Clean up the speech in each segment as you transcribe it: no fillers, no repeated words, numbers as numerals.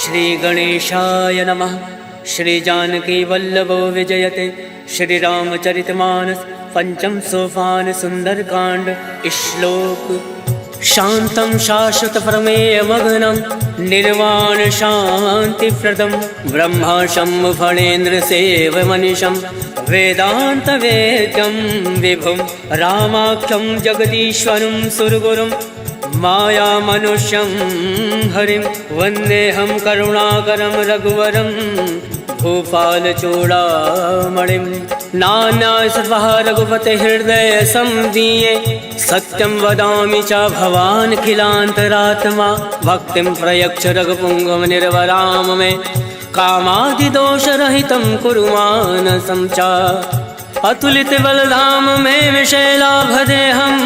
श्री गणेशाय नमः। श्री जानकी वल्लभो विजयते। श्री रामचरितमानस पंचम सोपान सुंदरकांड। श्लोक। शांतं शाश्वत प्रमेयमग्नं निर्वाण शांतिप्रदं ब्रह्मा शम्भु फणेन्द्र सेवमनिशं वेदांत वेद्यं विभुं रामाख्यं जगदीश्वरं सुरगुरुं माया मनुष्यं हरिं वन्देऽहं करुणाकरं रघुवरं भूपालचूडामणिं। नान्यायसर्वः रघुपते हृदय संदीये सत्यं वदामि च भवान् खिलान्तरात्मा भक्तिं प्रयच्छ रघुपुङ्गव निर्वराम मे कामादिदोषरहितं कुरु मानसं च अतुलित बलधाम मे विशैलाभदेहं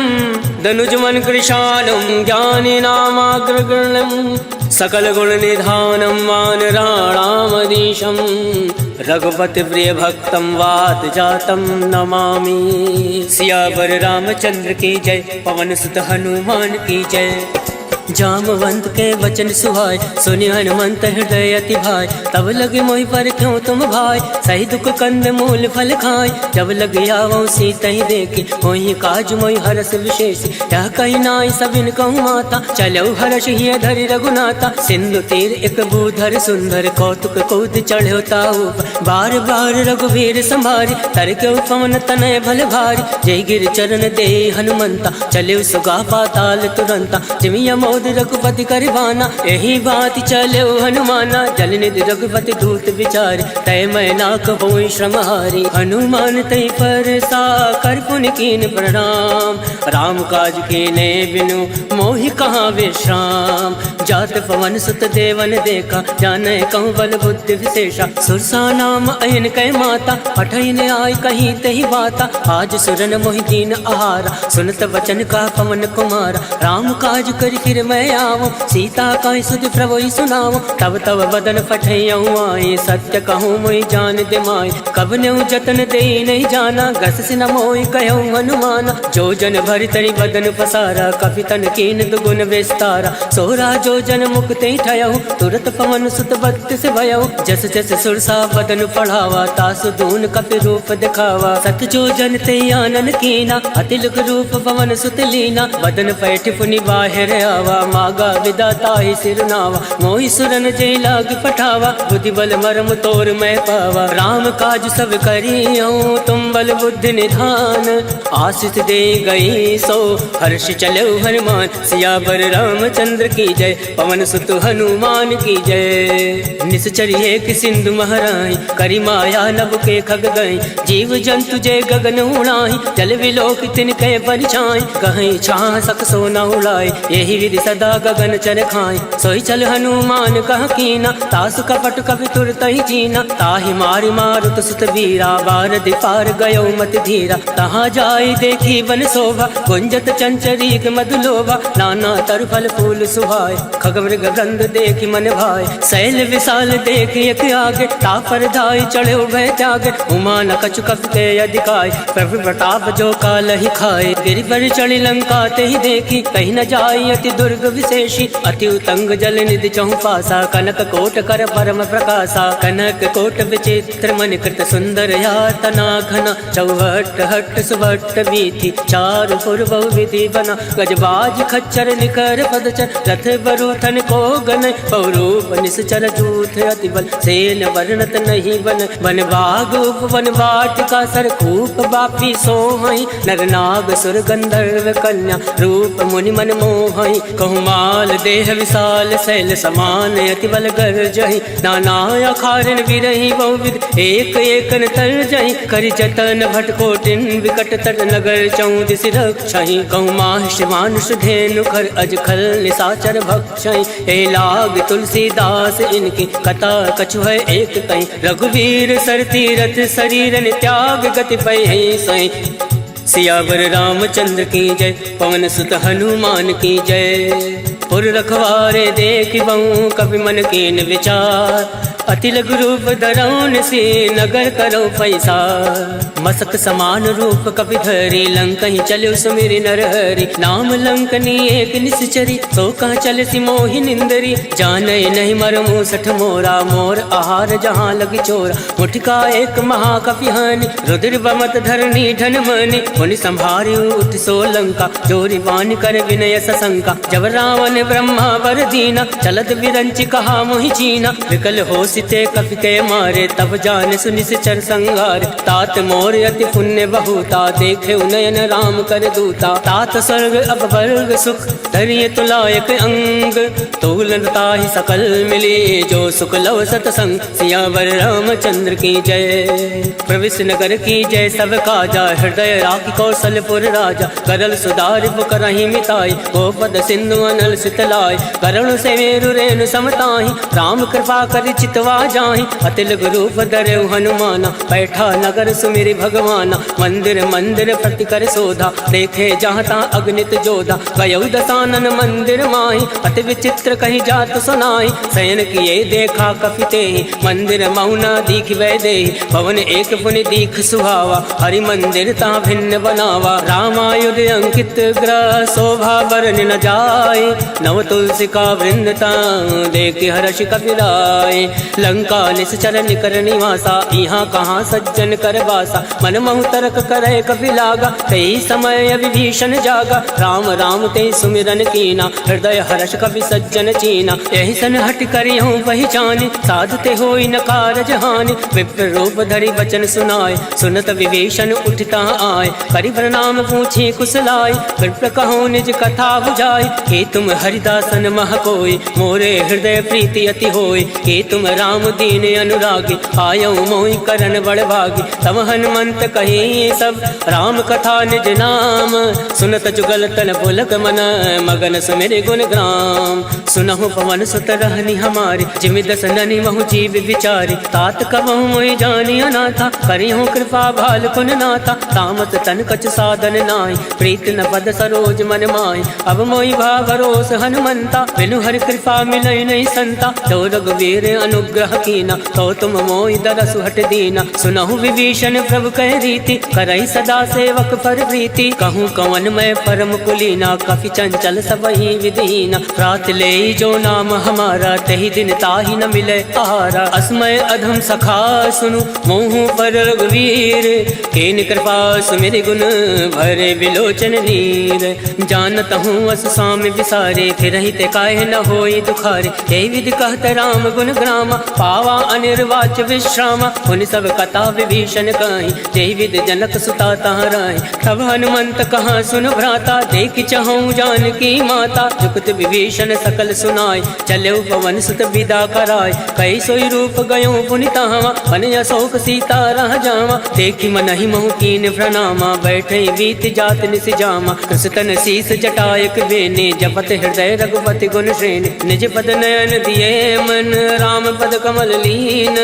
दनुजमन कृशालं ज्ञानिनामाग्रगण्यं सकल गुण निधानं वानराणामधीशं रघुपति प्रिय भक्तं वात जातं नमामि। सियावर रामचंद्र की जय। पवन सुत हनुमान की जय। जामवंत के वचन सुहाय सुनि हनुमंत हृदय अति भाई। तब लगे मोहि पर क्यों तुम भाई सही दुख कंद मूल फल खाय। जब लग आवो सीता ही देखी मोहि काज मोहि हरस विशेष। यह कही नाई सबिन कहूँ माता चलो हर्ष ही धरि रघुनाथा। सिंधु तीर एक भूधर सुंदर कौतुक कूद चढ़ो ताऊ बार बार रघुवीर संभारी तर के पवन तनय भल भारी। जय गिर चरण दे हनुमंता चले सुगा पाताल तुरंता। जिमिया मोद रघुपति करवाना यही बात चले हनुमाना। जल निधि रघुपति दूत विचारी तय मैं ना कहोई श्रमहारी। हनुमान तय पर सा कर पुन कीन प्रणाम राम काज कीने बिनु मोहि कहाँ विश्राम। जात पवन सुत देवन देखा जाने कहूँ बल बुद्धि विशेषा। सुरसा नाम अयन कै माता पठन आय कहीं तही बाता। आज सुरन मोहि दीन आहारा सुनत वचन का पवन कुमारा। राम काज कर फिर मैं आवो सीता का सुध प्रभु सुनाओ। तब तब बदन फटैयऊ आए सत्य कहूँ मोहि जान दे माय। कब न्यू जतन दे नहीं जाना गस से न मोहि कहूँ हनुमाना। जो जन भरि तरि बदन पसारा कपि तन कीन दुगुन विस्तारा। सोरा जो जन मुक्त ठयऊ तुरत पवन सुत बत्तीस भयऊ। जस जस सुरसा बदन पढ़ावा तासु दून कपि रूप दिखावा। सत जो जन ते आनन कीना अतिलुक रूप पवन सुत लीना। बदन पैठ पुनि बाहिर आवा मागा विदाता ही सिरनावा। मोहि सुरन जय लाग पठावा बुद्धि बल मरम तोर मैं पावा। राम काज सब करियो तुम बल बुद्धि निधान। आशीष दे गई सो हर्ष चलो हनुमान। सियावर रामचंद्र की जय। पवन सुत हनुमान की जय। निश्चरिए कि सिंधु महराई करी माया नभ के खग गई। जीव जंतु जय गगन उड़ाई जल विलोक तिनके परिछाई। कहीं छाह सक सो न उड़ाई यही विधि सदा गगन चर खाए। सोई चल हनुमान कह कीना तासु कपट कपि तुरत ही जीना। ताहि मारि मारुत सुत वीरा बार दिपार गयो मत धीरा। तहाँ जाई देखी वन शोभा गुंजत चंचरीक मधुलोभा। नाना तरु फल फूल सुहाय खग मृग गंध देखी मन भाई। शैल विशाल देखी एक आगे तापर धाई चढ़े भय त्यागे। उमा न कछु कपि के अधिकाय प्रभु प्रताप जो काल ही खाए। गिरि पर चढ़ी लंका ते ही देखी कहीं न जाई अति दुर्ग विशेषी। अति उतंग जल निधि चहु पासा कनक कोट कर परम प्रकाशा। कनक कोट विचित्र मन कृत सुंदर यातना घना। चौहट हट सुभट बीथी चारु पुर बहु विधि बना। गजबाज खच्चर निकर पदचर रथ बरुथन को गन। पौरूप निश्चर जूथ अति बल सेन वर्णत नहीं बन। वन बाग उपवन वाटिका सरकूप बापी सोहई। नर नाग सुर गंधर्व कन्या रूप मुनि मन मोहई। कहु माल देह विशाल शैल समान अति बल गर्जहि। नाना अखारन विरहि बहुविध एक एकन तर जहि। करि जतन भटकोटिन विकट तट नगर चौदिस रक्षहि। कहु माहिष मानुष धेनु खर अज खल निशाचर भक्षहि। हे लाग तुलसीदास इनकी कथा कछु है एक कहीं। रघुवीर सर तीरथ शरीरन त्याग गति पै सही। सियावर रामचंद्र की जय। पवन सुत हनुमान की जय। पुर रखवारे देख बहु कपि मन कीन विचार। अति लघु रूप धरौन से नगर करो पैसा। मसक समान रूप कपि धरी लंकहि चलो सुमिरि नरहरि। नाम लंकनी एक निश्चरी तो कहाँ चल सी मोहि निंदरी। जाने नहीं मर मूसठ मोरा मोर आहार जहाँ लगी चोरा। मुठका एक महाकपि हानि रुद्र बमत धरनी धन मनि। मुनि संभारी उठ सो लंका जोरी बान कर विनय सशंका। जब रावण ब्रह्मा वर दीना चलत विरंचि कहा मोहि चीना। विकल हो सिते कपि के मारे तब जान सुनि चर संगार। तात मोर अति पुण्य बहुता देखे नयन राम कर दूता। तात स्वर्ग अपवर्ग सुख धरिय तुलायक अंग। तुलनता ही सकल मिली जो सुख लव सतसंग। सियावर रामचंद्र की जय प्रविश नगर की जय। सब काजा हृदय राखी कौशलपुर राजा। करल सुधार करहि मिताई गोपद सिंधु अनल सितलाई। करुण से मेरु रेणु समताहि राम कृपा कर चितवा जाहि। अतिल रूप धरऊ हनुमाना बैठा नगर सुमिरि भगवाना। मंदिर मंदिर प्रति कर शोधा देखे जहाँ ता अग्नित जोधा। गयौ दसानन मंदिर माहि अति विचित्र कहीं जात सुनाई। शयन किए देखा कपिते मंदिर मौना दीख वै दे। भवन एक पुनि दीख सुहावा हरि मंदिर ता भिन्न बनावा। रामायुध अंकित ग्रह शोभा बरन न जाए। नव तुलसी का वृंदता देख हर्ष कपिराय। लंका निश्चर निकर निवासा यहाँ कहाँ सज्जन कर बासा। मन महु तर्क करे कपि लागा कई समय विभीषण जागा। राम राम ते सुमिरन कीना हृदय हर्ष कपि सज्जन चीना। यही सन हट करियो पहचानी साधते होई न कारज हानि। विप्र रूप धरि वचन सुनाए सुनत विभीषण उठता आए। करि प्रणाम पूछी कुशलाय विप्र कहो निज कथा बुझाई। के तुम हरिदासन मह कोई मोरे हृदय प्रीति अति होई। के तुम राम दीन अनुरागी आयो मोहि करन बड़ भागी। तब हनुमंत कही सब राम कथा निज नाम। सुनत जुगल तन पुलक मन मगन सुमिरि गुण ग्राम। सुनहु पवन सुत रहनी हमारी जिमि दस ननि महु जीव विचारी। तात कबहु मोहि जानी अनाथा करिहु कृपा भाल कुन नाथा। तामस तन कछ साधन नाहि प्रीत न पद सरोज मन माहि। अब मोहि भा भरोस हनुमंता बिनु हरि कृपा मिलई नहीं संता। तो रघुवीर अनुग्रह कीना तो तुम मोहि दरसु हट दीना। सुनहु विभीषण प्रभु कह रीति करई सदा सेवक पर प्रीति। कहूँ कवन मैं परम कुलीना कपि चंचल सबहि विधीना। रात ले जो नाम हमारा तही दिन ताहि न मिले आहारा। असमय अधम सखा सुनु मोहु पर रघुवीर। केन कृपा सुमिरि गुण भरे विलोचन नीर। जानत हूँ अस स्वामी विसारे फिरहि ते काहे न होई दुखारे। ते विधि कहत राम गुण ग्रामा पावा अनिर्वाच विश्रामा। पुनि सब कथा विभीषण कहि जय विधि जनक सुता तहाँ रहि। तब हनुमंत कहाँ सुन भ्राता देख चहु जानकी माता। जुगत विभीषण सकल सुनाय चलो पवन सुत विदा कराय। कई सोई रूप गयो पुनि तहाँ बन अशोक सीता रह जावा। देखी मनहि महु कीन प्रणामा बैठे बीत जात निस जामा। कृष्ण शीस जटायक बेने जपत हृदय रघुपति गुण श्रेणी। निज पद नयन दिए मन राम पद कमल लीन।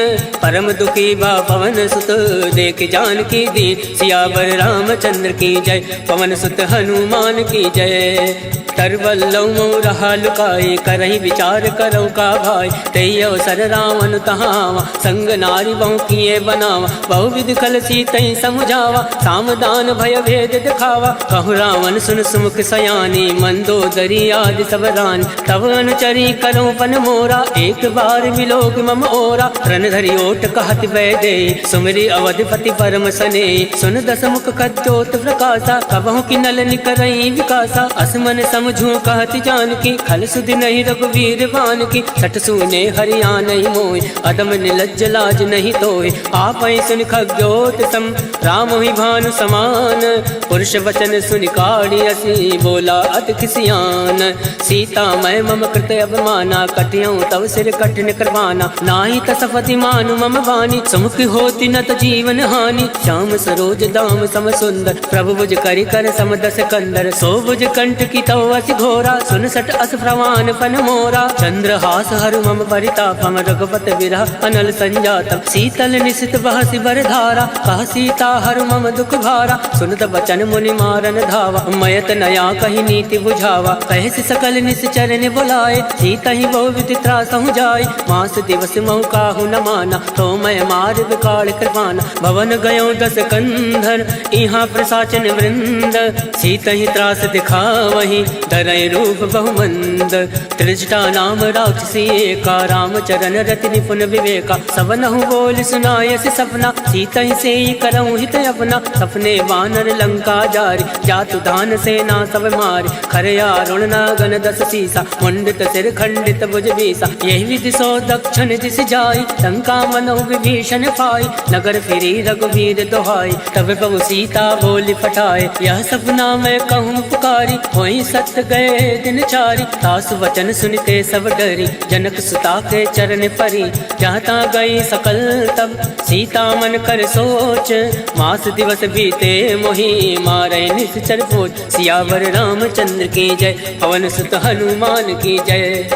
परम दुखी बा पवन सुत देख जानकी दीन। सियावर रामचंद्र की जय पवन सुत हनुमान की जय। तरवल्लौ रहा लुकाए करहि विचार करो का भाई। तई अवसर रावण तहावा संग नारी बहु किए बनावा। बहु विधि कल सीतई समुझावा सामदान भय भेद दिखावा। कहु रावण सुन सुमुख सयानी मंदोदरी आदि सब रानी। तब अनुचरी करो पन मोरा एक बार मिलोग मम ओरा। रन धरि ओट कहत वै दे सुमिरि अवधिपति परम सने। सुन दस मुख कद्योत प्रकाशा कबहु कि नल निकरई विकासा। असमन समझू कहत जानकी खल सुधि नहीं रघुवीर बान की। सठ सुने हरिया नहीं मोय अदम निलज्ज लाज नहीं तोय। आप सुन खग्योत सम राम ही भानु समान। पुरुष वचन सुन काढ़ी असी बोला अति खिसियान। सीता मैं मम कृत अवमाना कटियऊँ तव सिर कठिन करवाना। नाही तसपति मानु मम बानी सुमुख होती न त जीवन हानि। श्याम सरोज दाम सम सुंदर प्रभु भुज करि कर समदस कंदर। सो भुज कंठ की तव अति घोरा सुन सट अस प्रवान पन मोरा। चंद्रहास हरु मम परितापम रघुपत विरह अनल संजातम। शीतल निशित बहसि बर धारा कह सीता हरु मम दुख भारा। सुनत बचन मुनि मारन धावा मयत नया कही नीति बुझावा। कहसि सकल निश्चर ने बुलाए सीता ही बहु विधि त्रासहु जाय। मास दिवस महु काहू न माना, तो मैं मार विकाल कृपाना। भवन गयो 10 कंधर, यहाँ प्रसाचन वृंद, सीत ही त्रास दिखावही, डरय रूप बहुमंद। त्रिजटा नाम राक्षसी एका, राम चरण रति निपुण विवेका। सबनहु बोल सुनायस सपना, सीत ही से करऊँ हित अपना। सपने वानर लंका जारी, जातु दान सेना सब मारी। खरया रुण नागन 10 सीसा, मुंडित सिर खंडित भुज बीसा। यही विधि सो दक्षिण दिस जाई, लंका मनो विभीषण पाई। नगर फिरी रघुवीर दोहाई, तब प्रभु सीता बोली पठाए। यह सपना मैं कहूँ पुकारी, होई सत्य गए दिन चारी। तासु वचन सुनते सब डरी, जनक सुता के चरण परी। जहाँ गई सकल तब सीता मन कर सोच, मास दिवस बीते मोहि मारे निश्चर पोच। सियावर रामचंद्र की जय, पवन सुत हनुमान की जय।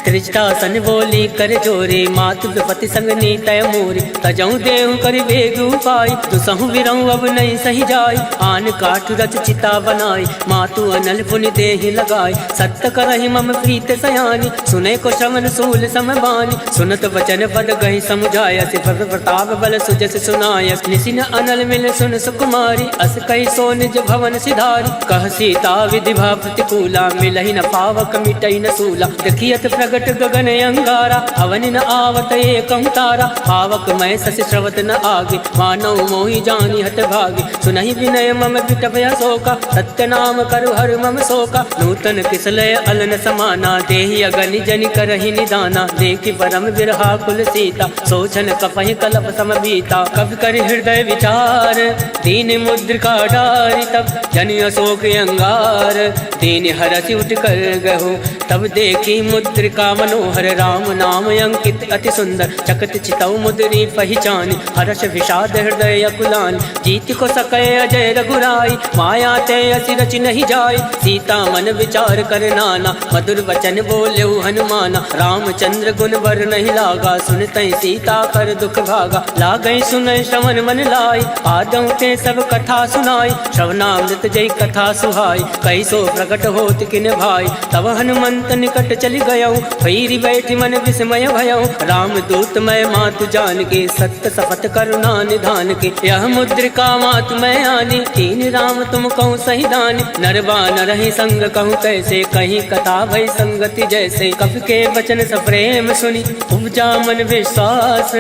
त्रिजटासन बोली कर जोरे, मातु विपति संग नीतय मोरी। तजऊ देहु कर बेग उपाय, दुसहु विरऊ अब नहीं सही जाय। आन काठ रच चिता बनाई, मातु अनल पुनि देहि लगाई। सत्य करहि मम प्रीत सयानी, सुने को श्रवण सूल समबानी। सुनत वचन पद गहि समुझायस, प्रभ प्रताप बल सुजस सुनायस। निसिन अनल मिल सुन सुकुमारी, अस कहि सो निज भवन सिधारी। कह सीता विधि भा प्रतिकूला, मिलहि न पावक मिटई न सूला। देखियत प्रगट गगन अंगारा, अवनि न आवत एकं तारा। पावक मैं ससि श्रवत न आगे, मानव मोहि जानी हत भागे। सुनहि विनय मम विटप शोका, सत्य नाम करु हर मम शोका। नूतन किसलय अलन समाना, देहि अगनि जनि करहि निदाना। देखि परम विरहा कुल सीता, सोचन कपहि कलप सम बीता। कवि कर हृदय विचार, दीन मुद्रिका डारि। तब जनि अशोक अंगार, दीन हरसि उठ कर गहु। तब देखी मुद्रिका मनोहर, राम नाम अंकित अति सुंदर। चकत चितौ मुद्री पहचानी, हर्ष विषाद हृदय कुलानी। जीत को सकै अजय रघुराई, माया ते असि रचि नहीं जाय। सीता मन विचार कर नाना, मधुर वचन बोलेउ हनुमाना। रामचंद्र गुण बर नहीं लागा, सुनतै सीता कर दुख भागा। लागै सुनै श्रवण मन लाई, आदौ ते सब कथा सुनाई। श्रवणामृत जय कथा सुहाई, कैसो प्रकट होत किन भाई। तब हनुमंत निकट चली गयौ, भैरी बैठी मन विस्मय भयौ। राम दूत मैं मातु जान के, सत्य सपथ करुणा निधान के। यह मुद्रिका मातु मैं आनी, तीन राम तुम कहूँ सही दानी। नरवा नरहि संग कहूँ कैसे, कहीं कथा भई संगति जैसे। कवि के वचन सप्रेम सुनी, उपजा मन विश्वास।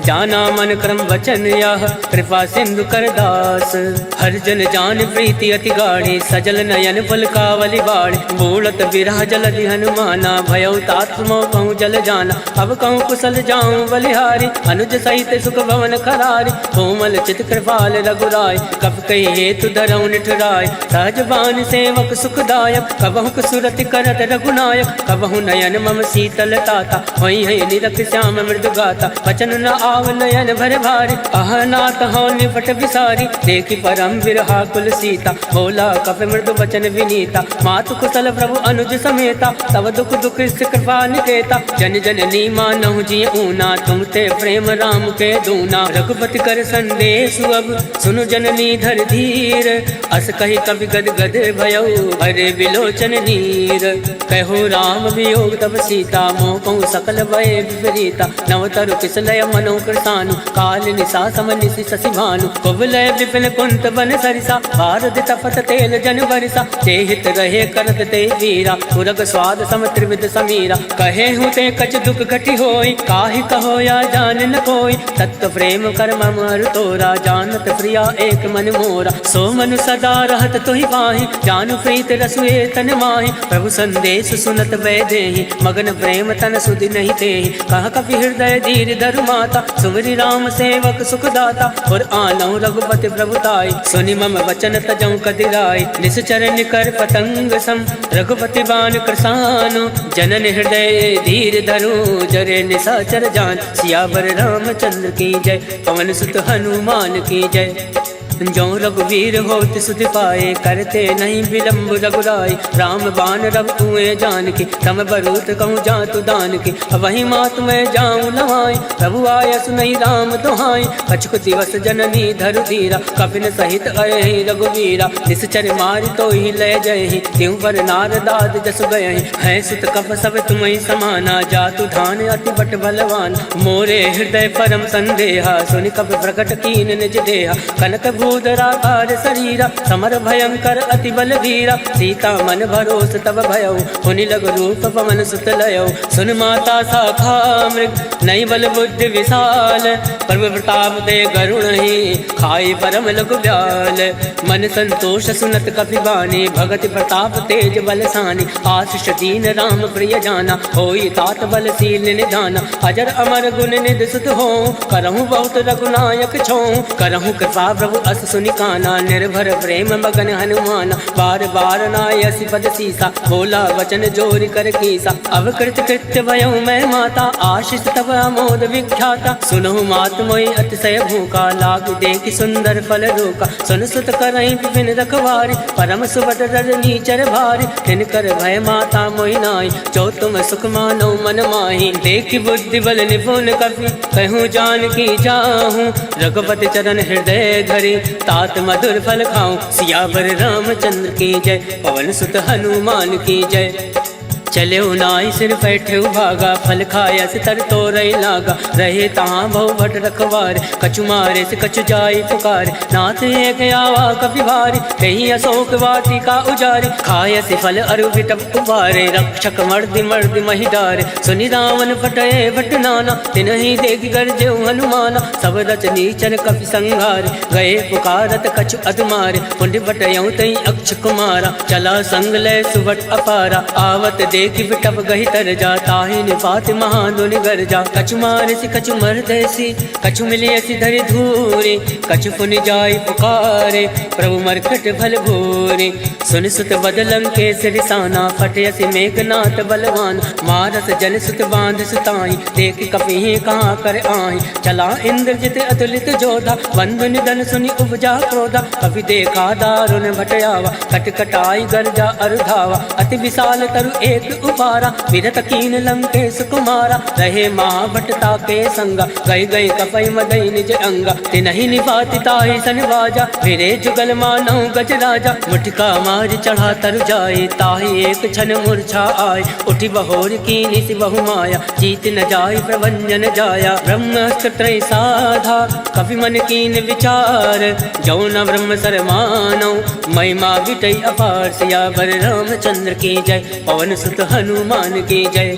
जाना मन क्रम वचन यह, कृपा सिंधु कर दास। हर जन जान प्रीति अति गाढ़ी, सजल नयन पलकावली बाढ़। बोलत विरह जलधि हनुमाना, भयउ तात मोह कहूँ जल जाना। अब कहूँ कुशल जाऊँ बलिहारी, अनुज सहित सुख भवन खरारी। कोमल चित कृपाल रघुराय, कब कही हेतु धरऊ निठुराय। सहज बान सेवक सुखदायक, कबहु सुरति करत रघुनायक। कबहु नयन मम शीतल ताता, वही है निरख श्याम मृदु गाता। वचन न आव नयन भर भारी, अह नाथ हो निपट विसारी। देखी परम विरहा कुल सीता, बोला कप मृदु वचन विनीता। मातु कुशल प्रभु अनुज समेता, तब दुख दुख कृपा निकेता। जन जननी मानहु जी ऊना, तुम ते प्रेम राम के दूना। रघुपति कर संदेश अब, सुनु जननी धर धीर। अस कही कवि गद गद भयउ, भरे विलोचन नीर। कहो राम वियोग तब सीता, मोह कहूँ सकल भय विपरीता। नवतरु किसलय मनो कृसानु, काल निशा सम निशि शशि भानु। कुबलय विपिन कुंत बन सरिसा, भारत तपत तेल जन बरिसा। जेहित रहे करत ते वीरा, पुरग स्वाद सम त्रिविध समीरा। कहे हूँ ते कछ दुख घटी होई, काहि कहो या जान न कोई। तत्व प्रेम कर मम हर तोरा, जानत प्रिया एक मन मोरा। सो मनु सदा रहत तोहि पाहि, जानु प्रीत रसुए तन माहि। प्रभु संदेश सुनत वै देहि, मगन प्रेम तन सुधि नहीं तेहि। कह कपि हृदय धीर धरु माता, सुमरि राम सेवक सुखदाता। और आनौ रघुपति प्रभुताई, सुनि मम वचन तजौ कदिराई। निश्चर निकर पतंग सम, रघुपति बान कृसानु। जनन हृदय धीर धरु, जरे निशाचर जान। सियावर रामचंद्र की जय, पवन सुत हनुमान की जय। जो रघुवीर होत सुध पाए, करते नहीं विलम्ब रघुराई। राम बाण रघु कुएं जानकी, तम बरूत कहूँ जातु दान की। वही मात मैं जाऊँ लवाई, प्रभु आया सुनई राम दुहाई। कछुक दिवस जननी धरु धीरा, कपिन सहित अयहि रघुवीरा। निश्चर मारि तो ही ले जयहि, त्यों पर नारदाद जस गयहि। है सुत कप सब तुम्हें समाना, जातु धान अति बट बलवान। मोरे हृदय परम संदेहा, सुनि कप प्रकट कीन निज देहा। कनक भूधराकार शरीरा, समर भयंकर अति बलवीरा। सीता मन भरोस तब भयउ, हुनि लग रूप पवन सुत लयउ। सुन माता शाखा मृग, नई बल बुद्धि विशाल। प्रभु प्रताप दे गरुण ही, खाई परम लघु ब्याल। मन संतोष सुनत कपि बानी, भगति प्रताप तेज बलसानी। आशीष दीन राम प्रिय जाना, होई तात बलशील निधाना। अजर अमर गुण निधि सुत हो, करहूँ बहुत रघुनायक छो। करहूँ कृपा प्रभु अस सुनि काना, निर्भर प्रेम मगन हनुमाना। बार बार नायसि पद सीसा, बोला वचन जोरि कर कीसा। अब कृत कृत्य भयउ मैं माता, आशीष तब अमोद विख्याता। सुनहु मात मोहि अतिशय भूखा, लाग देखि सुंदर फल रूका। सुन सुत करहि विपिन रखवारी, परम सुबट रजनी चर भारी। तिनकर भय माता मोहि नाई, जो तुम सुख मानो मन माही। देखि बुद्धि बल निपुण कपि, कहूँ जानकी जाहूँ। रघुपति चरण हृदय धरि, तात मधुर फल खाऊं। सियावर रामचंद्र की जय, पवन सुत हनुमान की जय। चले नाई सिर बैठे भागा, फल खाया से तर तो रही लागा। रहे तहाँ बहु भट रखवार, कछु मारे से कछु जाई पुकार। नाथ एक आवा कपि भारी, कहीं अशोक वाटिका उजारी। खाया से फल अरु विटप उबारे, रक्षक मर्दि मर्दि महि डारे। सुनि रावण फटए भट नाना, तिनहि देख गरजेउ हनुमाना। सब रच नीचर कपि संघारे, गए पुकारत कछु अधमारे। पुण्य बटयउ तई अक्ष कुमारा, चला संग लय सुबट अपारा। आवत देखि बिटप गहि तर जा, ताहि निपात महाधुनि गर जा। कछु मारसि कछु मरदैसी, कछु मिलियसि धरि धूरे। कछु पुनि जाई पुकारे, प्रभु मरकट भल भूरे। सुन सुत बदलं के सिरसाना, फटयसि मेघनाथ बलवान। मारस जन सुत बांध सुताई, देखि कपि कहाँ कर आहि। चला इंद्रजित अतुलित जोधा, बंधु निधन सुनि उपजा क्रोधा। कपि देखा दारुण भटयावा, कटकटाई गर्जा अरुधावा। अति विशाल तरु एक उपारा, विरत कीन लंकेश कुमारा। रहे महाभटता के संगा, गई गई कपई मदई निज अंगा। तिनहि निपाति ताहि सन बाजा, फिरे जुगल मानौ गज राजा। मुठिका मार चढ़ा तरु जाए, ताहि एक क्षण मूर्छा आए। उठि बहोर कीनि सि बहु माया, जीत न जाय प्रभंजन जाया। ब्रह्मास्त्र त्रय साधा, कपि मन कीन विचार। जौ न ब्रह्म सर मानौ, महिमा विटै अपार। सियावर रामचंद्र की जय, पवन सुत हनुमान की जय।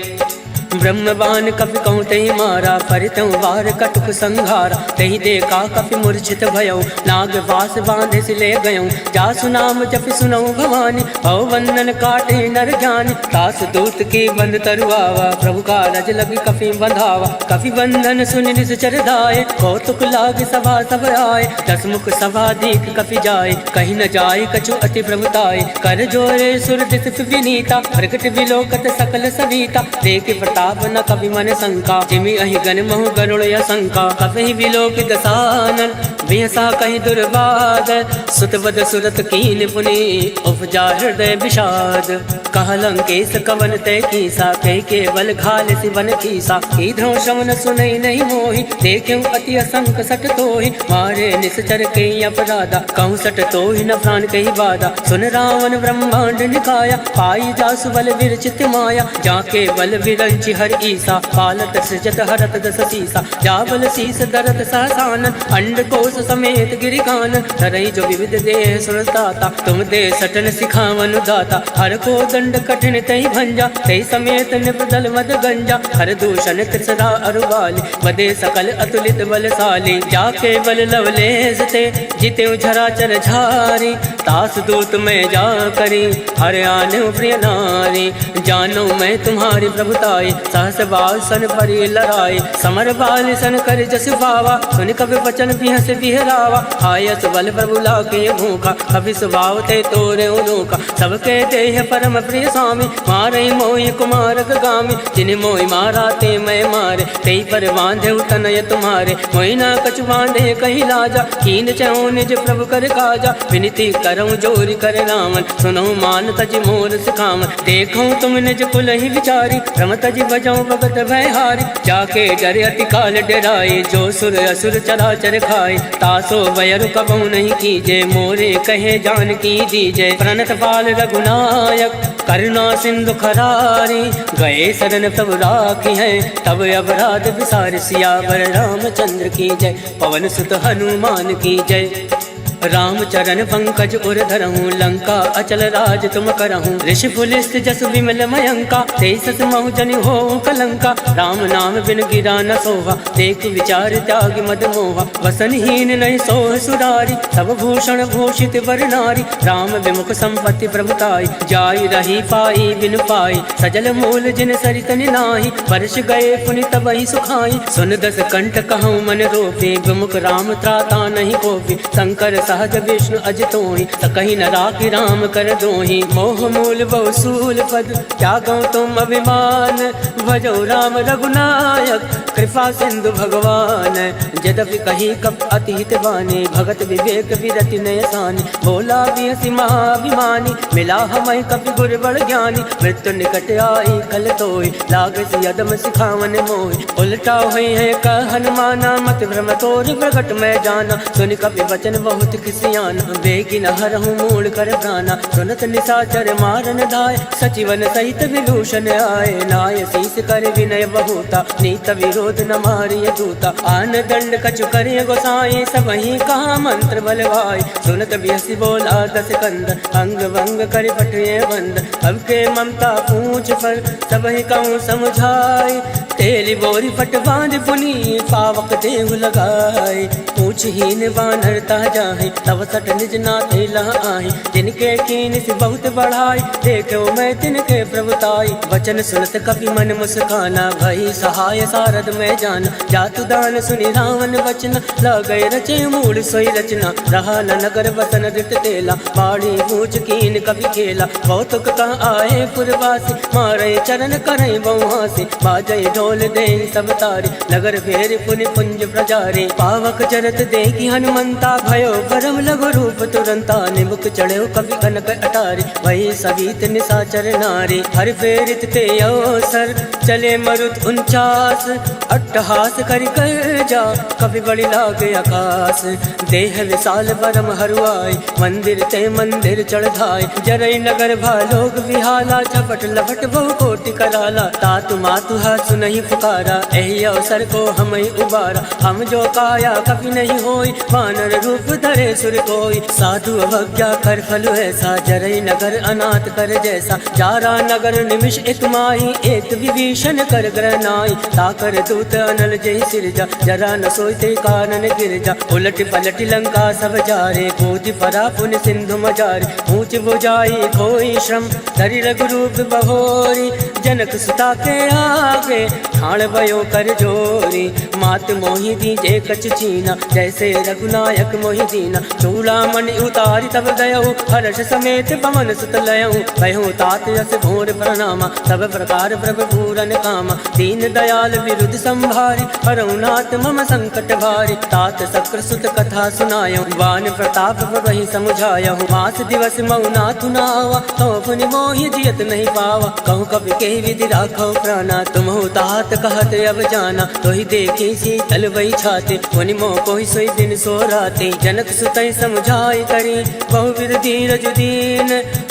ब्रह्मबान कपि कहूँ तहि मारा, परितौ वार कटुक संघारा। तहि देखा कपि मूर्छित भयउ, नाग वास बांधे से ले गयउ। जासु नाम जपि सुनऊ भवानी, भव बंधन काटे नर ज्ञानी। तास दूत की बंद तरुआवा, प्रभु का रज लगी कपि बंधावा। कपि बंधन सुनि निश्चर धाये, कौतुक लाग सभा सब आए। दस मुख सभा दीख कपि जाए, कहीं न जाय कछु अति प्रभुताय। कर जोरे सुर दिस विनीता, प्रकट विलोकत सकल सविता। देख प्रताप न कपि मन शंका, जिमि अहि गण महु गरुड़ असंका। कपि विलोक दसानन, बिहसा कहीं दुर्बाद। सुतवद सुरत कीन पुनि, उपजा हृदय विषाद। कह लंकेश कवन तय कीसा, कह केवल घाल सिवन कीसा। कीधो श्रवण सुनई नहीं मोहि, देखियो अति असंक सट तोहि। मारे निश्चर के अपराधा, कहूँ सट तोहि न प्राण कही बाधा। सुन रावण ब्रह्मांड निकाया, पाई जासु बल विरचित माया। जाके बल विरंचि हर ईसा, पालत सृजत हरत दस सीसा। जाबल शीस दरत सहसानन, अंड कोश समेत गिरिकानन। धरई जो विविध देह सुरताता, तुम दे सटन सिखावन दाता। हर को दंड कठिन तई भंजा, तई समेत निपदल मद गंजा। हर दूषण त्रिसरा अरुबाली, बदे सकल अतुलित बलशाली। जाके बल लवलेस ते, जिते झरा चर झारी। दास दूत में जा करी हर आने प्रिय नारी। जानो मैं तुम्हारी प्रभुताई सहस बासन परी लड़ाई। समर बाल सन कर जस पावा सुन कवि वचन बिहस बिहरावा। आयस बल प्रभु लाके भूखा कवि स्वभाव ते तोरे उनूका। सबके देह परम प्रिय स्वामी मारे मोहि कुमारक गामी। जिन मोहि मारा ते मैं मारे तेई पर बांधे तनय तुम्हारे। मोहि ना कछु बांधे कहीं लाजा कीन चहु निज प्रभु कर काजा। विनती करऊँ जोरी कर रामन सुनो मान तज मोर सिखावन। देखूँ तुम निज कुल ही विचारी रम तज बजाऊँ भगत भयहारी। जाके डरे अति काल डराए जो सुर असुर चराचर खाए। तासो वयर कबहु नहीं कीजे मोरे कहे जान की दीजे। प्रणत पाल रघुनायक करुणा सिंधु खरारी। गए शरण प्रभु राखी है तब अपराध विसार। सियावर रामचंद्र की जय पवन सुत हनुमान की जय। राम चरण पंकज उर धरहूँ लंका अचल राज तुम करहूँ। ऋषि पुलिस जस विमल मयंका तेसस महु जन हो कलंका। राम नाम बिन गिरा न सोहा देख विचार त्याग मद मोहा। वसनहीन नहीं सोह सुरारी सब भूषण भूषित वर नारी। राम विमुख संपत्ति प्रभुताई जाई रही पाई बिन पाई। सजल मूल जिन सरित नाही वर्ष गए पुनि तबहि सुखाई। सुन दस कंठ कहूँ मन रोपे विमुख राम त्राता नहीं कोपी। शंकर सहज विष्णु अजितोहि सकहि न राखि राम कर दोहि। मोह मूल बहु सूल पद त्यागो तुम अभिमान। भजो राम रघुनायक कृपा सिंधु भगवान। यद्यपि कही कप अति हित बानी भगत विवेक विरति नय सानी। बोला बिहसि महाभिमानी मिला हमें कपि गुर बड़ ज्ञानी। मृत्यु निकट आई कल तोय लागे यदम सिखावन मोहि। उल्टा हुई है कह हनुमाना मत भ्रम तोर प्रगट में जाना। सुनि कपि वचन बहुत किसियाना बेगी न हरहूँ मूल कर प्राणा। सुनत निशाचर मारन धाय सचिवन सहित विभूषण आए। नाय शीस कर विनय बहुता नीत विरोध न मारिय दूता। आन दंड कछु करे गोसाई सबहि कहा मंत्र बलवाई। सुनत बिहसि बोला दस कंद अंग भंग कर पठिए बंद। अब के ममता पूछ पर सबहि कहूँ समझाई। तेरी बोरी फट बांध पुनी पावक देहु लगाए। पूछहीन बानर ताजा है तब सट निज नाथ आई। जिनके कीन से बहुत बढ़ाई देखो मैं तिनके प्रभुताई। वचन सुनत कपि मन मुस्काना भई सहाय सारद में जाना। जातु दान सुनि रावण वचन लगए रचे मूल सोई रचना। रहा न नगर वसन रित तेला बाड़ी पूछ कीन कपि खेला। कौतुक कहाँ आए पुरवासी मारे चरण करे बहुहासी। बाजय ढोल दे सब तारे नगर फेर पुनि पुंज प्रजारे। पावक जरत देखी हनुमंता भयो परम लघु रूप तुरंता। निमुख चढ़ो कवि कनक अटारी वही सवित निशाचर नारी। हर फेरित ते अवसर चले मरुत 49 अट्टहास करि कर जा कवि बड़ी लागे आकाश। देह विशाल परम हरुआई मंदिर ते मंदिर चढ़ाई। जरई नगर भालोक विहाला झपट लपट बहु कोटि कराला। तातु मातु हाथ नहीं पुकारा एहि अवसर को हमें उबारा। हम जो काया कभी नहीं होई वानर रूप धरे सुर कोई। साधु अवज्ञा कर फल ऐसा जरई नगर अनाथ कर जैसा। जारा नगर निमिष एक माही एक विभीषण कर ग्रहनाई। ताकर दूत अनल जय सिरजा जरा न सोते कानन गिरजा। उलट पलट लंका सब जारे कूद परा पुन सिंधु मजारे। ऊंच बुझाई कोई श्रम धरि रघुरूप बहोरी। जनक सुता के आगे ठाण भयो कर जोरी। मात मोहि दीजे कछ चीना जैसे रघुनायक मोहि दीना। चूड़ामण उतारी तब गयऊ हर्ष समेत पवन सुत लयऊ। कहूँ तात यस भोर प्रणामा सब प्रकार प्रभु पूरन कामा। दीन दयाल विरुद्ध संभारी हरउनाथ मम संकट भारी। तात शक्र सुत कथा सुनायऊ वान प्रताप वही समुझायऊ। मास दिवस मऊनाथ नावा तो पुनि मोहि जियत नहीं पावा। कहूँ कवि के विधि राखो प्राणा तुम तात कहत अब जाना। तो ही देखी शीतल वही छाते पुनि मोह कोई सोई दिन सो राते। जनक सुतई समझाई करी बहुविध धीरज दीन।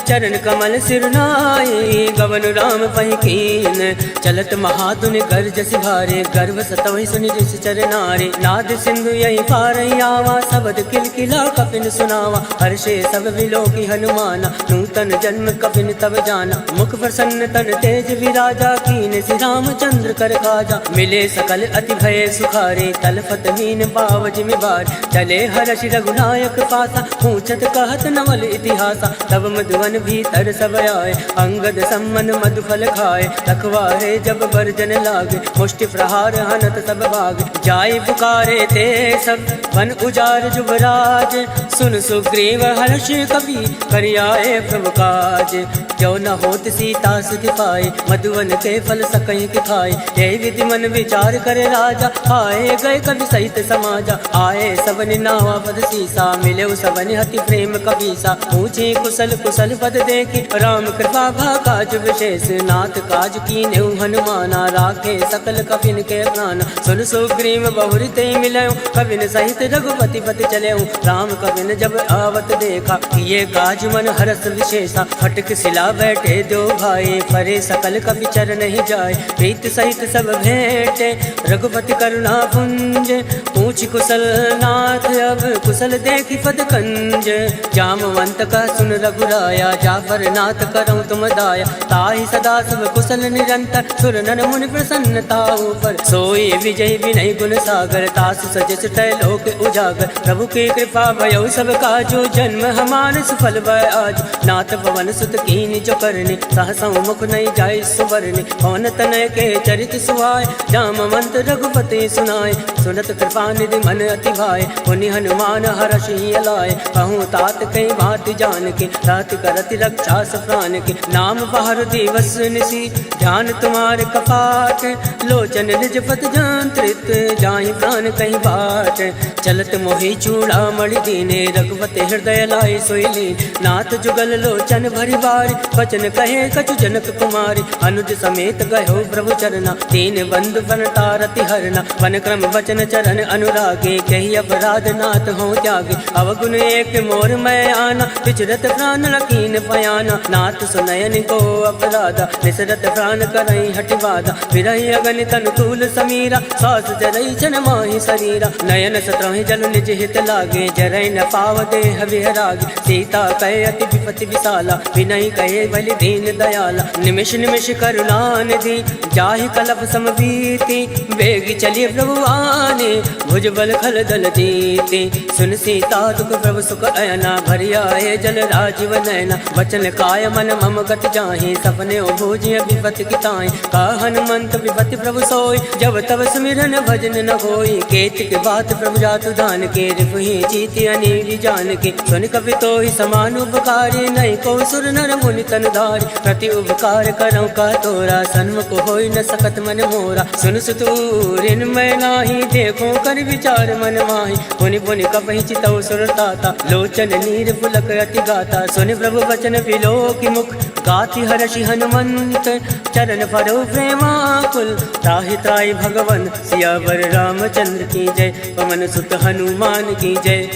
चरण कमल सिरनाई गवन राम पहि कीन। चलत महाधुनि गर्जसि भारे गर्भ सतवहि सुनि ऋषि चरनारे। नाद सिंधु यही पार आवा शब्द किलकिला कपिन सुनावा। हर्षे सब विलोकी हनुमाना नूतन जन्म कपिन तब जाना। मुख प्रसन्न तन तेज विराजा कीन श्री रामचंद्र कर कर काजा। मिले सकल अति भय सुखारे तलफत मीन पाव जिमिबार। चले हर्ष रघुनायक पासा पूछत कहत नवल इतिहासा। तब मधुवन भीतर सब आए अंगद सम्मन मधुफल खाए। रखवारे जब बरजन लागे मुष्टि प्रहार हनत सब भाग। जाय पुकारे ते सब वन उजार जुबराज। सुन सुग्रीव हर्ष कवि करियाए प्रभु काज। जो न होत सीता सुधि पाए मधुवन के फल सकई के खाए। ये विधि मन विचार करे राजा आए गए कवि सहित समाजा। आए सबन नावा पद सीसा मिले सबन हति प्रेम कबीसा। पूछे कुशल कुशल पद देखी राम कृपा भा काज विशेष। नाथ काज कीन्हे हनुमाना राखे सकल कपिन के प्राण। सुन सुग्रीव बहुरिते मिलयो कविन सहित रघुपति पति चले। राम कविन जब आवत देखा ये काज मन हरस विशेषा। फटक सिला बैठे दो भाई परे सकल कवि चरण ही जाए। प्रीत सहित सब भेंटे रघुपति करुणा पुंज। पूछ कुशल नाथ अब कुशल देखी पद कंज। जामवंत का सुन रघुराया जाफर नाथ करऊं तुम दाया। ताहि सदा सब कुशल निरंतर सुर नर मुनि प्रसन्नता ऊपर। सोई विजय विनय गुण सागर तास सजस तय लोक उजागर। प्रभु की कृपा भयो सब काजो जन्म हमार सफल भय आज। नाथ पवन सुत कीन जो करनी सहसा मुख नहीं जाय सुवरनी। पवन तनय के चरित सुहाय जामवंत रघुपति सुनाय। सुनत कृपा निधि मन अति भाय पुनि हनुमान हर्षि अलाय। कहूँ तात कई बात जान के तात करति रक्षा प्राण के। नाम पहर दिवस निसी ध्यान तुम्हारे कपाट। लोचन निज पद जंत्रित जाहि प्राण कहीं बाट। चलत मोहि चूड़ा मणि दीने रघुपति हृदय लाय सोईली। नाथ जुगल लोचन भरी बारी वचन कहे कछु जनक कुमारी। अनुज समेत गयो प्रभु चरना दीन बंधु बन तारति हरना। वन क्रम वचन चरण अनुरागे कही अपराध नाथ हो त्यागे। अवगुण एक मोर मैं आना विचरत प्राण लकीन पयाना। नाथ सुनयन को अपराधा निसरत प्राण करई हटिवादा। विरही अगणित अनुकूल समीरा सास जरई जन माहि शरीरा। नयन सत्रहि जल निज हित लागे जरई न पाव देह विहरागे। सीता कहे अति विपति विशाला विनय कहे बलि दीन दयाला। निमिष निमिष करुणा निधि जाहि कलप समबीति। बेगी चलिए प्रभु आने भुज बल खल दल जीते। सुन सीता दुख प्रभु सुख अयना भरि आए जल राजीव नयना। वचन काय मन मम गत जाहि सपने भोजिय विपति किताई। का हनुमंत विपति प्रभु सोई जब तब सुमिरन भजन न होई। केतिक बात प्रभु जातु दान के रिपुहि जीति अनीरि जान के। सुन कवि तो ही समान उपकारी नहीं को सुर नर मुनि तन धारी। प्रति उपकार करऊं का तोरा सन्मुख होई न सकत मन मोरा। सुन सुतूरिन मैं नाही देखो कर विचार मन माही। पुनि पुनि कपहि चितौ सुर ताता लोचन नीर पुलक अति गाता। सुन प्रभु वचन बिलो की मुख गाति हर्षि हनुमंत। चरण परो प्रेमाकुल ताहि ताहि भगवन सियावर रामचंद्र की जय। पवन सुत हनुमान की जय।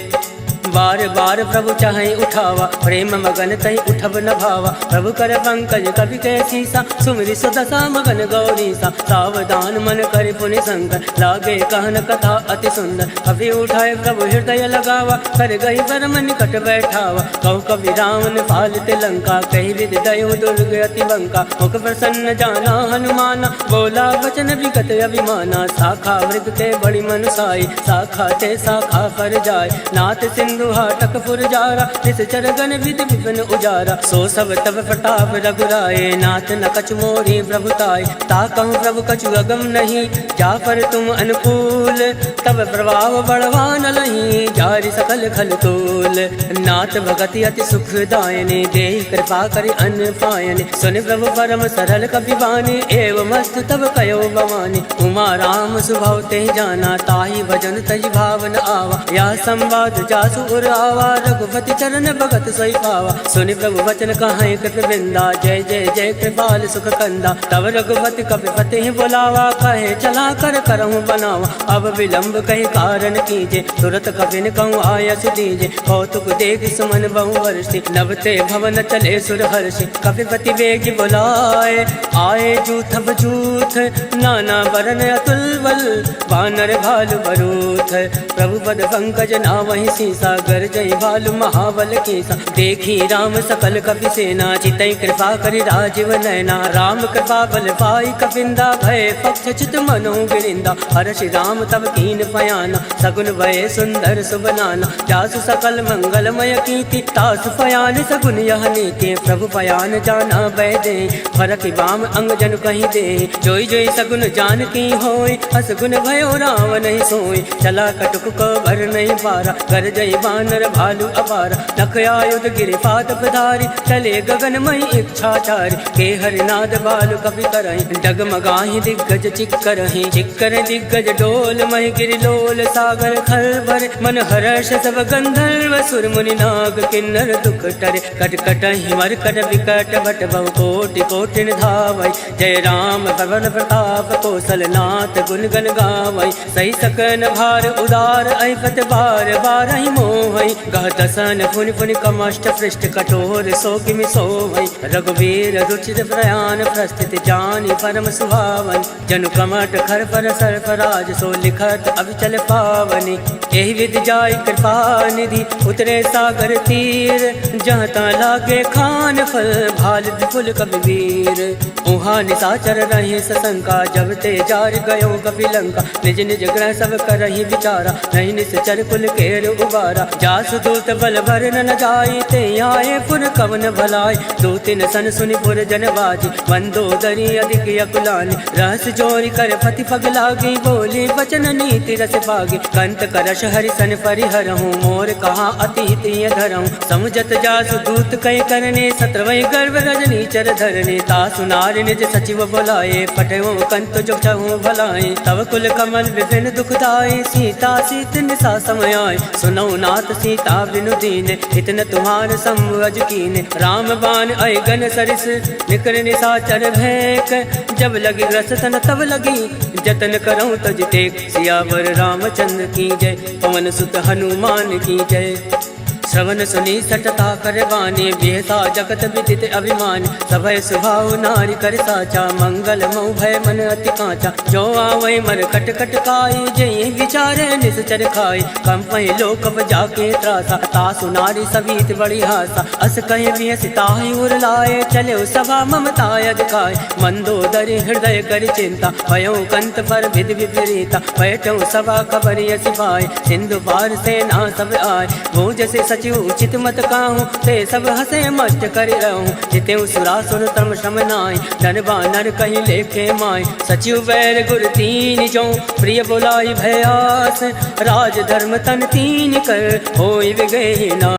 बार बार प्रभु चाहे उठावा प्रेम मगन तहि उठब न भावा। प्रभु कर पंकज कवि के सीसा सुमिरि सुदशा मगन गौरीसा। सावधान मन कर पुनि शंकर लागे कहन कथा अति सुंदर। कवि उठाए प्रभु हृदय लगावा कर गई परम निकट बैठावा। कहु कवि रावण पालित लंका कही विधि दयो दुर्ग अति बंका। मुख प्रसन्न जाना हनुमाना बोला वचन विगत अभिमाना। शाखा मृग ते बड़ी मनुसाई शाखा ते शाखा पर जाय। नाथ सिंधु हाटक पुरजारा निश्चर गण विधि विपिन उजारा। सो सब तब प्रताप रघुराए नाथ न कछु मोहि प्रभुताय। ता कहूँ प्रभु कछु अगम नहीं जा पर तुम अनुकूल। तब प्रभाव बढ़वान लही जारि सकल खल तोल। नाथ भगति अति सुखदायने देहि कृपा करि अन्न पायने। सुन प्रभु परम सरल कपि बानी एवं मस्त तब कयो भवानी। उमा राम सुभाव ते जाना ताहि भजन तज भावन आवा। या संवाद जासु उरावा रघुपति चरण भगत सोई पावा। सुनि प्रभु वचन कहाई कृत वृंदा जय जय जय कृपाल सुख कंदा। तब रघुपति कपिपति ही बुलावा कहे चला कर करहूँ बनावा। अब विलंब कही कारण कीजे तुरत कपिन कहूँ आयस दीजे। कौतुक देख सुमन बहु वर्षि नवते भवन चले सुर हर्षि। कपिपति वेग बुलाए आए जूथ बजूथ नाना वरन अतुल बल वानर भालु बरूथ। प्रभु पद पंकज नावहि सीसा गर जय भालु महाबल केसा। देखी राम सकल कपि सेना, चितई कृपा करि राजीव नैना। राम कृपा बल पाई कपिंदा, भय पक्ष चित मनो गिरिंदा। हर्षि राम तब कीन पयाना, सगुन भय सुंदर सुबनाना। जासु सकल मंगलमय कीर्ति, तासु पयान सगुन यह नीति। प्रभु पयान जाना बैदे, फरक बाम अंग जन कहीं दे। जोई जोई सगुन जान की होय, असगुन भयो राम नहीं सोई। चला कटुक को भर नहीं पारा, कर जय बानर भालू अपारा। नख आयुध गिरि पाद पधारी, चले गगनमयी इच्छाचारी। के हरिनाद भालु कपि करहि, डगमगाहि दिग्गज चिक्करहि। चिक्कर दिग्गज डोल महि गिरि लोल, सागर खल भरे मन हर्ष सब गंधर्व। सुर मुनि नाग किन्नर दुख टरे, कट कटहि मरकट विकट भट बहु कोटि कोटिन धावै। जय राम प्रबल प्रताप, कौशल नाथ गुण गण गावै। सही सकन भार उदार, ऐपत बार बारहि मोहै। गह दसन फुनि फुनि कमष्ट पृष्ठ, कठोर सो किमि सोवै। रघुवीर रुचिर प्रयाण, प्रस्थित जानि परम सुभावन। जनु कमट खर पर सर्फराज, सो लिखत अविचल पावनि। एहि विधि जाय कृपा निधि, उतरे सागर तीर। जहाँ ता लागे खान फल, भाल विपुल कबीर। उहाँ निशाचर रहे सशंका, जब ते जार गयो कपिलंका। निज निज ग्रह सब करहि विचारा, नहीं निश्चर कुल केर उबारा। जासु दूत बल भर न जाई, ते आए पुर कवन भलाई। दूतिन सन सुनि पुर जन बाजी, मंदोदरी अधिक अकुलानी। रहस जोरी कर पति पग लागी, बोली वचन नीति रस पागी। कंत करश हरि सन परिहरहूँ, मोर कहा अतीत धरहूँ। समुझत जासु दूत कई करने, सत्रवै गर्भ रजनी चर धरने। तासु नारि निज सचिव बोलाए, पटयो कंत जो छहु भलाए। तब कुल कमल विपिन दुखदाई, सीता सीत निशा समय आए। सुनौ नाथ सीता बिनु दीने, इतन तुम्हार संवज कीने। राम बाण अय गन सरिस, निकर निशाचर भैक। जब लगी रस तन तब लगी, जतन करऊँ तज टेक। सियावर रामचंद्र की जय, पवन सुत हनुमान की जय। श्रवण सुनी सटता करवानी, बेहसा जगत विदित अभिमानी। सभय सुभाव नारी कर साचा, मंगल मऊ भय मन अति कांचा। जो आवै मर कट कट काई, जय विचारे निश्चर खाई। कंपय लोक जाके त्रासा, तासु नारी सवीत बड़ी हासा। अस कहे बियस ताहि उर लाए, चले सभा ममताय दिखाए। मंदोदरी हृदय कर चिंता, भयो कंत पर विधि विपरीता। बैठो सभा खबर यसी पाए, सिंधु पार सेना सब आए। वो जैसे सचिव उचित मत काहूँ, ते सब हसे मस्त कर रहूँ। जितेऊ सुरासुर तम श्रम नाय, नर बानर कहीं लेखे माय। सचिव बैर गुर तीन जो, प्रिय बुलाई भयास। राज धर्म तन तीन कर, होई विगह ना।